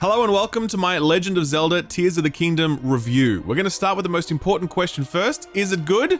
Hello and welcome to my Legend of Zelda Tears of the Kingdom review. We're going to start with the most important question first. Is it good?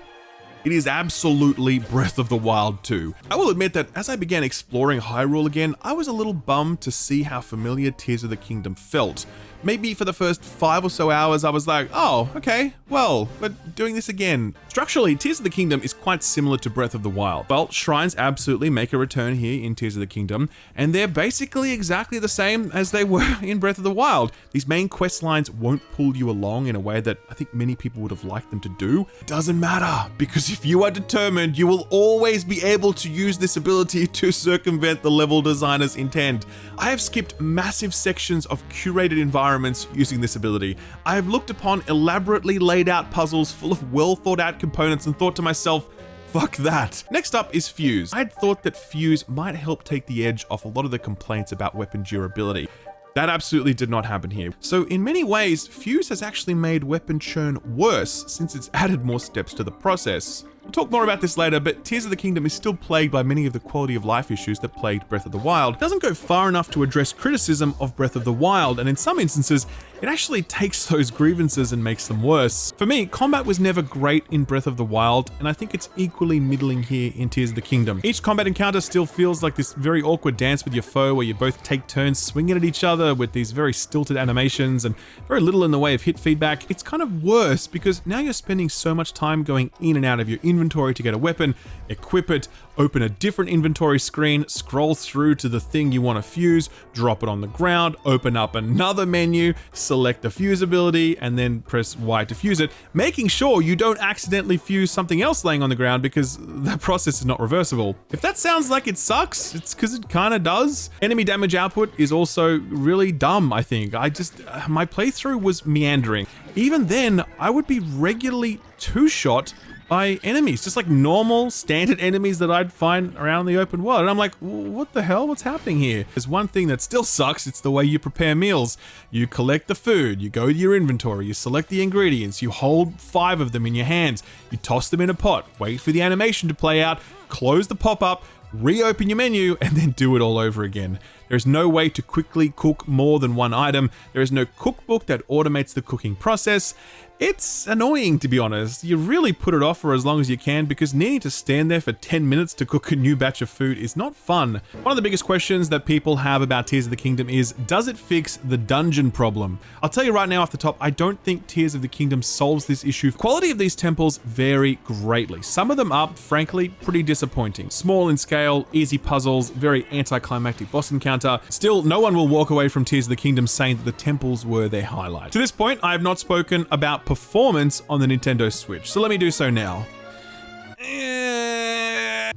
It is absolutely Breath of the Wild 2. I will admit that as I began exploring Hyrule again, I was a little bummed to see how familiar Tears of the Kingdom felt. Maybe for the first 5 or so hours, I was like, oh, okay, well, we're doing this again. Structurally, Tears of the Kingdom is quite similar to Breath of the Wild. Well, shrines absolutely make a return here in Tears of the Kingdom, and they're basically exactly the same as they were in Breath of the Wild. These main quest lines won't pull you along in a way that I think many people would have liked them to do. It doesn't matter, because if you are determined, you will always be able to use this ability to circumvent the level designer's intent. I have skipped massive sections of curated environments using this ability. I have looked upon elaborately laid out puzzles full of well thought out components and thought to myself, fuck that. Next up is Fuse. I had thought that Fuse might help take the edge off a lot of the complaints about weapon durability. That absolutely did not happen here. So in many ways, Fuse has actually made weapon churn worse since it's added more steps to the process. We'll talk more about this later, but Tears of the Kingdom is still plagued by many of the quality of life issues that plagued Breath of the Wild. It doesn't go far enough to address criticism of Breath of the Wild, and in some instances, it actually takes those grievances and makes them worse. For me, combat was never great in Breath of the Wild, and I think it's equally middling here in Tears of the Kingdom. Each combat encounter still feels like this very awkward dance with your foe where you both take turns swinging at each other with these very stilted animations and very little in the way of hit feedback. It's kind of worse because now you're spending so much time going in and out of your inventory to get a weapon, equip it, open a different inventory screen, scroll through to the thing you want to fuse, drop it on the ground, open up another menu, select the fuse ability, and then press Y to fuse it, making sure you don't accidentally fuse something else laying on the ground because that process is not reversible. If that sounds like it sucks, it's because it kind of does. Enemy damage output is also really dumb, I think. My playthrough was meandering. Even then, I would be regularly two-shot by enemies, just like normal standard enemies that I'd find around the open world. And I'm like, what the hell? What's happening here? There's one thing that still sucks. It's the way you prepare meals. You collect the food, you go to your inventory, you select the ingredients, you hold 5 of them in your hands, you toss them in a pot, wait for the animation to play out, close the pop-up, reopen your menu, and then do it all over again. There is no way to quickly cook more than one item. There is no cookbook that automates the cooking process. It's annoying, to be honest. You really put it off for as long as you can because needing to stand there for 10 minutes to cook a new batch of food is not fun. One of the biggest questions that people have about Tears of the Kingdom is, does it fix the dungeon problem? I'll tell you right now off the top, I don't think Tears of the Kingdom solves this issue. The quality of these temples vary greatly. Some of them are, frankly, pretty disappointing. Small in scale, easy puzzles, very anticlimactic boss encounter. Still, no one will walk away from Tears of the Kingdom saying that the temples were their highlight. To this point, I have not spoken about performance on the Nintendo Switch, so let me do so now.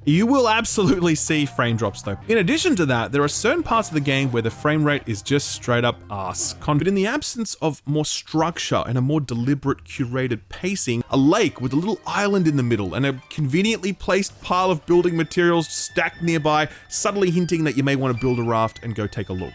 You will absolutely see frame drops though. In addition to that, there are certain parts of the game where the frame rate is just straight up ass. But in the absence of more structure and a more deliberate curated pacing, a lake with a little island in the middle and a conveniently placed pile of building materials stacked nearby, subtly hinting that you may want to build a raft and go take a look.